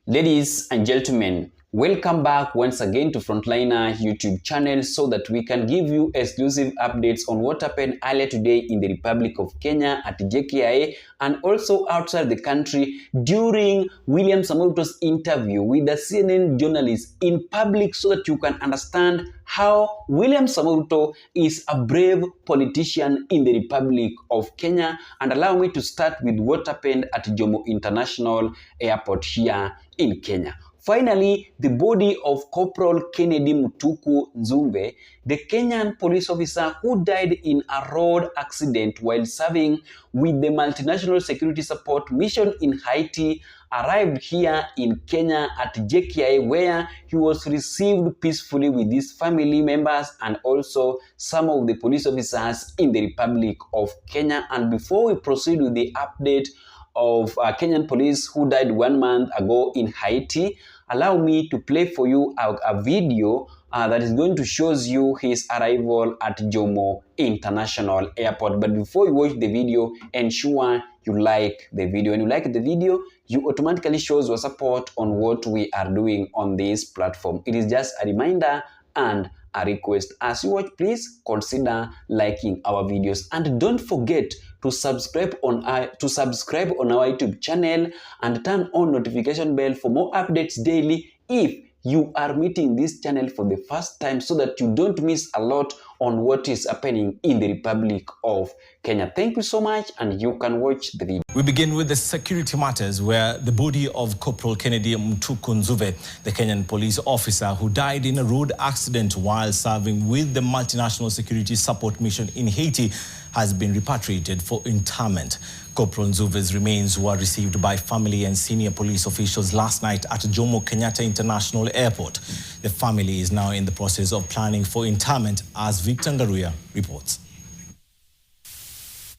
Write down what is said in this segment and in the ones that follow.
Ladies and gentlemen, welcome back once again to Frontliner YouTube channel so that we can give you exclusive updates on what happened earlier today in the Republic of Kenya at Jkia and also outside the country during William Samoei Ruto's interview with the CNN journalist in public so that you can understand how William Samoei Ruto is a brave politician in the Republic of Kenya. And allow me to start with what happened at Jomo International Airport here in Kenya. Finally, the body of Corporal Kennedy Mutuku Nzumbe, the Kenyan police officer who died in a road accident while serving with the multinational security support mission in Haiti, arrived here in Kenya at Jkia, where he was received peacefully with his family members and also some of the police officers in the Republic of Kenya. And before we proceed with the update of Kenyan police who died 1 month ago in Haiti, allow me to play for you a video that is going to show you his arrival at Jomo International Airport. But before you watch the video, ensure you like the video. When you like the video, you automatically shows your support on what we are doing on this platform. It is just a reminder and a request. As you watch, please consider liking our videos and don't forget to subscribe on our YouTube channel and turn on notification bell for more updates daily if you are meeting this channel for the first time so that you don't miss a lot on what is happening in the Republic of Kenya. Thank you so much and you can watch the video. We begin with the security matters where the body of Corporal Kennedy Mutuku Nzumbe, the Kenyan police officer who died in a road accident while serving with the multinational security support mission in Haiti, has been repatriated for interment. Corporal Nzumbe's remains were received by family and senior police officials last night at Jomo Kenyatta International Airport. The family is now in the process of planning for interment, as Victor Ngaruya reports.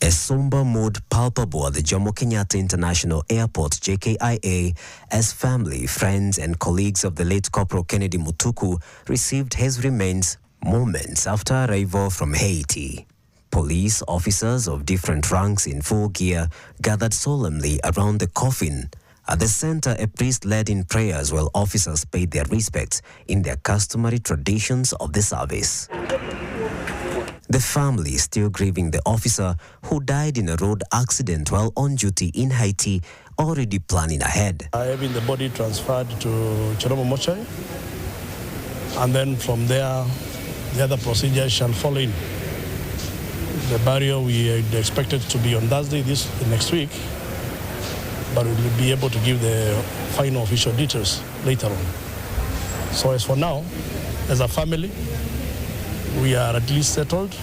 A somber mood palpable at the Jomo Kenyatta International Airport, JKIA, as family, friends and colleagues of the late Corporal Kennedy Mutuku received his remains moments after arrival from Haiti. Police officers of different ranks in full gear gathered solemnly around the coffin. At the center, a priest led in prayers while officers paid their respects in their customary traditions of the service. The family is still grieving the officer who died in a road accident while on duty in Haiti, already planning ahead. Having the body transferred to Chiromo Mortuary, and then from there, the other procedures shall follow in. The burial we expected to be on Thursday next week, but we will be able to give the final official details later on. So as for now, as a family, we are at least settled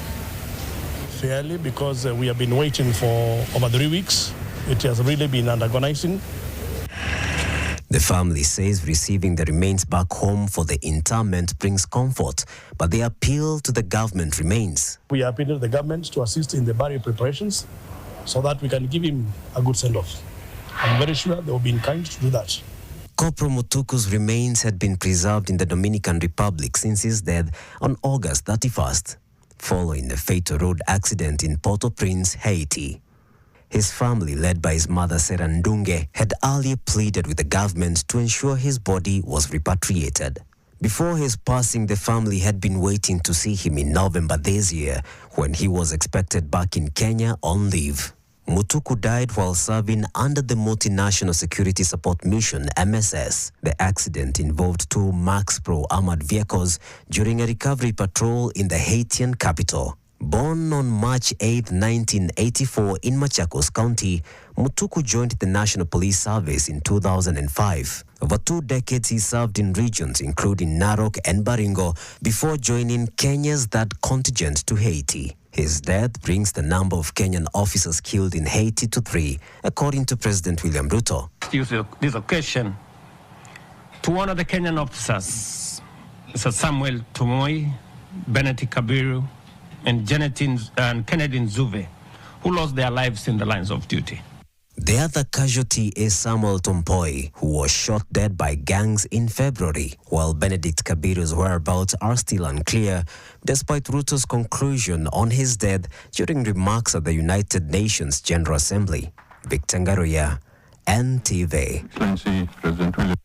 fairly because we have been waiting for over 3 weeks. It has really been agonizing. The family says receiving the remains back home for the interment brings comfort, but the appeal to the government remains. We are appealing to the government to assist in the burial preparations so that we can give him a good send-off. I'm very sure they will be kind to do that. Corporal Mutuku's remains had been preserved in the Dominican Republic since his death on August 31st, following a fatal road accident in Port-au-Prince, Haiti. His family, led by his mother Sarah Ndunge, had earlier pleaded with the government to ensure his body was repatriated. Before his passing, the family had been waiting to see him in November this year, when he was expected back in Kenya on leave. Mutuku died while serving under the Multinational Security Support Mission, MSS. The accident involved 2 Max Pro armored vehicles during a recovery patrol in the Haitian capital. Born on March 8, 1984 in Machakos County, Mutuku joined the National Police Service in 2005. Over 2 decades, he served in regions including Narok and Baringo before joining Kenya's third contingent to Haiti. His death brings the number of Kenyan officers killed in Haiti to 3, according to President William Ruto. Use this occasion to honor the Kenyan officers, Mr. Samuel Tumoi, Benedict Kabiru, and Kennedy Nzumbe, who lost their lives in the lines of duty. The other casualty is Samuel Tompoi, who was shot dead by gangs in February, while Benedict Kabiru's whereabouts are still unclear, despite Ruto's conclusion on his death during remarks at the United Nations General Assembly. Victor Ngaruya, NTV. Excellency President William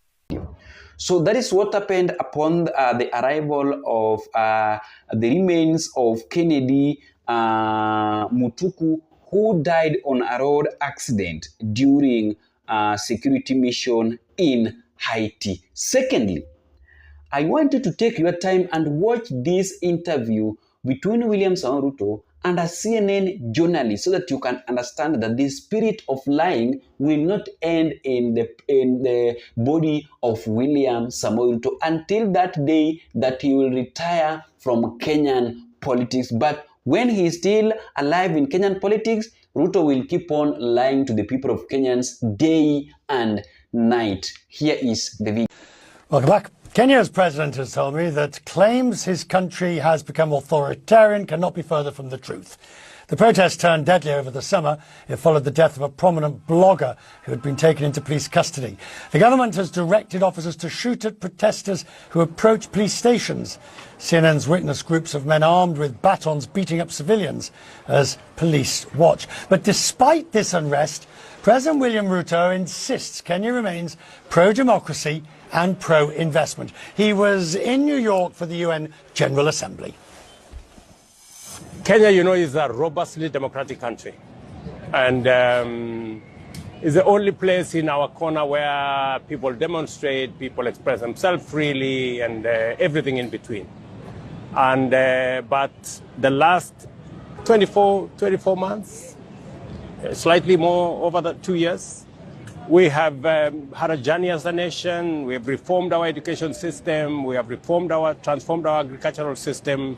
So that is what happened upon the arrival of the remains of Kennedy Mutuku, who died on a road accident during a security mission in Haiti. Secondly, I want you to take your time and watch this interview between William Samoei Ruto and a CNN journalist so that you can understand that the spirit of lying will not end in the body of William Samoei Ruto until that day that he will retire from Kenyan politics. But when he is still alive in Kenyan politics, Ruto will keep on lying to the people of Kenyans day and night. Here is the video. Welcome back. Kenya's president has told me that claims his country has become authoritarian cannot be further from the truth. The protest turned deadly over the summer. It followed the death of a prominent blogger who had been taken into police custody. The government has directed officers to shoot at protesters who approach police stations. CNN's witnessed groups of men armed with batons beating up civilians as police watch. But despite this unrest, President William Ruto insists Kenya remains pro-democracy and pro-investment. He was in New York for the UN General Assembly. Kenya, you know, is a robustly democratic country. And is the only place in our corner where people demonstrate, people express themselves freely, and everything in between. And but the last 24 months, slightly more over the 2 years, we have had a journey as a nation. We have reformed our education system. We have transformed our agricultural system,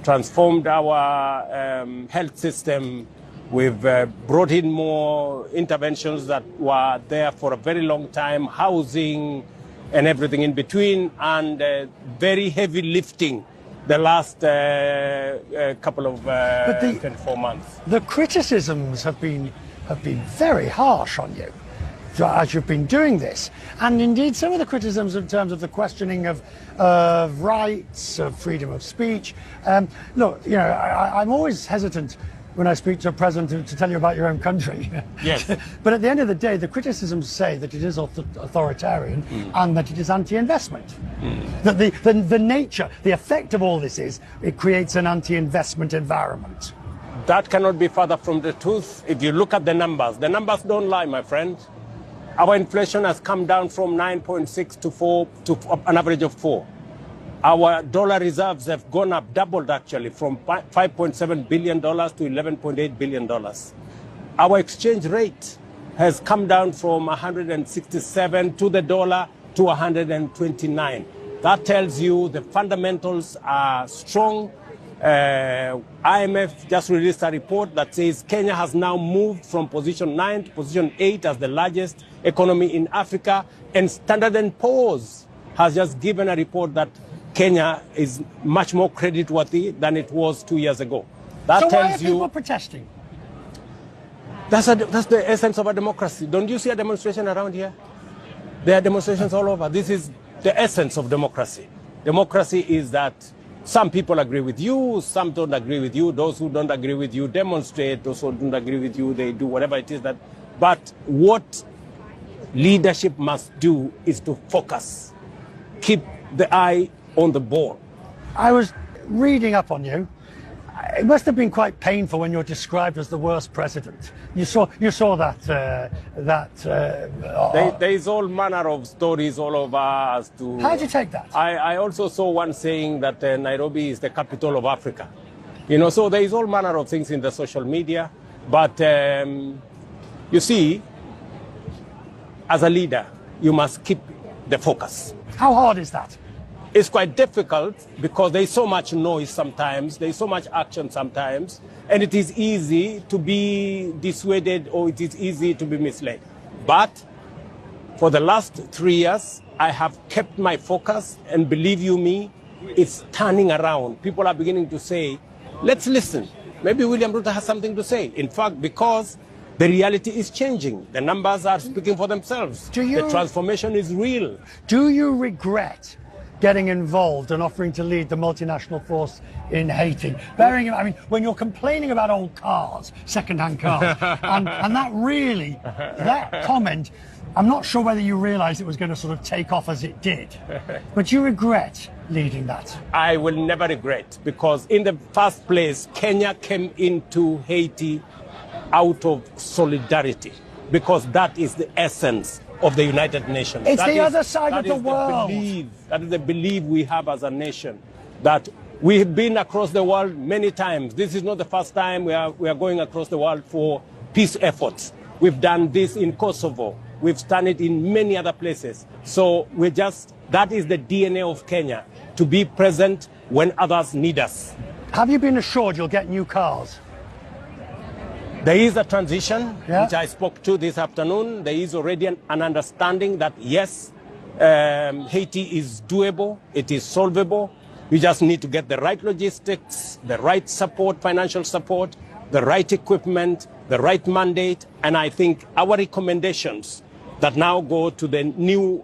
transformed our health system. We've brought in more interventions that were there for a very long time, housing and everything in between, and very heavy lifting the last couple of 24 months. The criticisms have been very harsh on you as you've been doing this, and indeed some of the criticisms in terms of the questioning of rights, of freedom of speech. Look, you know, I'm always hesitant when I speak to a president to tell you about your own country. Yes. But at the end of the day, the criticisms say that it is authoritarian and that it is anti-investment. That the nature, the effect of all this is it creates an anti-investment environment. That cannot be further from the truth. If you look at the numbers don't lie, my friend. Our inflation has come down from 9.6 to 4 to an average of 4. Our dollar reserves have gone up, doubled actually, from $5.7 billion to $11.8 billion. Our exchange rate has come down from 167 to the dollar to 129. That tells you the fundamentals are strong. IMF just released a report that says Kenya has now moved from position 9 to position 8 as the largest economy in Africa. And Standard & Poor's has just given a report that Kenya is much more creditworthy than it was 2 years ago. That so tells why are you people protesting? That's the essence of a democracy. Don't you see a demonstration around here? There are demonstrations all over. This is the essence of democracy. Democracy is that some people agree with you, some don't agree with you. Those who don't agree with you demonstrate. Those who don't agree with you, they do whatever it is that. But what leadership must do is to focus, keep the eye on the ball. I was reading up on you. It must have been quite painful when you're described as the worst president. You saw that. There is all manner of stories all over as to. How did you take that? I also saw one saying that Nairobi is the capital of Africa. You know, so there is all manner of things in the social media. But you see, as a leader, you must keep the focus. How hard is that? It's quite difficult because there's so much noise sometimes, there's so much action sometimes, and it is easy to be dissuaded or it is easy to be misled. But for the last 3 years, I have kept my focus, and believe you me, it's turning around. People are beginning to say, let's listen. Maybe William Ruto has something to say. In fact, because the reality is changing. The numbers are speaking for themselves. The transformation is real. Do you regret getting involved and offering to lead the multinational force in Haiti? I mean, when you're complaining about old cars, second-hand cars, and that really, that comment I'm not sure whether you realized it was going to sort of take off as it did, but you regret leading that? I will never regret, because in the first place, Kenya came into Haiti out of solidarity, because that is the essence of the United Nations. It's the other side of the world. That is the belief we have as a nation, that we have been across the world many times. This is not the first time we are going across the world for peace efforts. We've done this in Kosovo. We've done it in many other places. So that is the DNA of Kenya, to be present when others need us. Have you been assured you'll get new cars? There is a transition, Yeah. which I spoke to this afternoon. There is already an understanding that, yes, Haiti is doable, it is solvable. We just need to get the right logistics, the right support, financial support, the right equipment, the right mandate. And I think our recommendations that now go to the new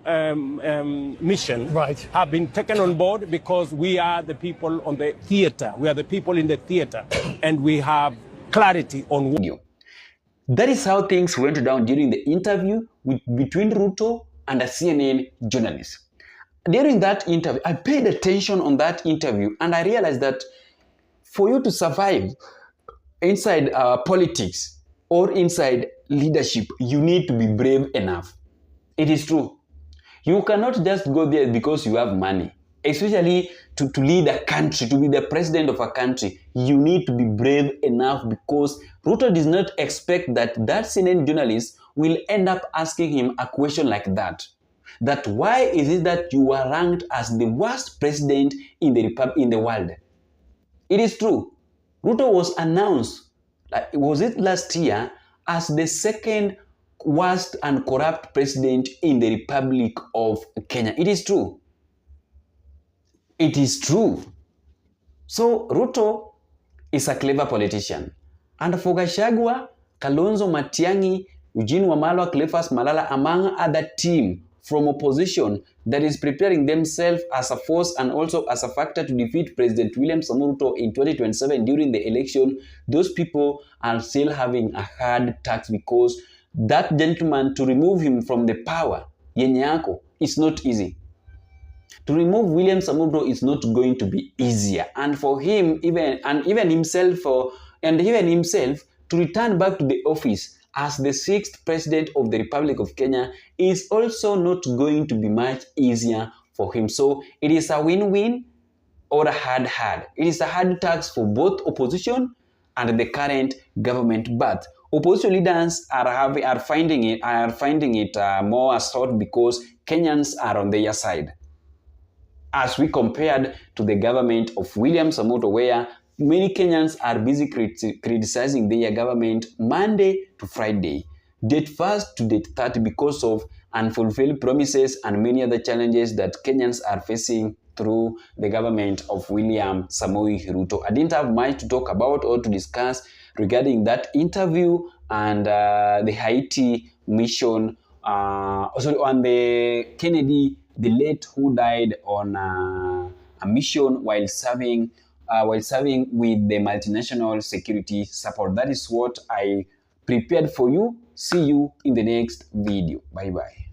mission Right. have been taken on board, because we are the people on the theater. We are the people in the theater, and we have clarity on what. That is how things went down during the interview between Ruto and a CNN journalist. During that interview, I paid attention on that interview, and I realized that for you to survive inside politics or inside leadership, you need to be brave enough. It is true. You cannot just go there because you have money. Especially to lead a country, to be the president of a country, you need to be brave enough, because Ruto does not expect that CNN journalist will end up asking him a question like that. That why is it that you are ranked as the worst president in the world? It is true. Ruto was announced, was it last year, as the second worst and corrupt president in the Republic of Kenya. It is true. It is true. So Ruto is a clever politician. And for Gachagua, Kalonzo Matiang'i, Eugene Wamalwa, Cleophas Malala, among other team from opposition that is preparing themselves as a force and also as a factor to defeat President William Samoei Ruto in 2027 during the election, those people are still having a hard task, because that gentleman, to remove him from the power, yenye yako, is not easy. To remove William Samoei Ruto is not going to be easier, and for him, even himself to return back to the office as the 6th president of the Republic of Kenya is also not going to be much easier for him. So it is a win-win or a hard. It is a hard task for both opposition and the current government, but opposition leaders are finding it more assault, because Kenyans are on their side, as we compared to the government of William Samoei Ruto, where many Kenyans are busy criticizing their government Monday to Friday, date 1st to date 30, because of unfulfilled promises and many other challenges that Kenyans are facing through the government of William Samoei Ruto. I didn't have much to talk about or to discuss regarding that interview and the Haiti mission, also on the Kennedy, the late, who died on a mission while serving with the multinational security support. That is what I prepared for you. See you in the next video. Bye bye.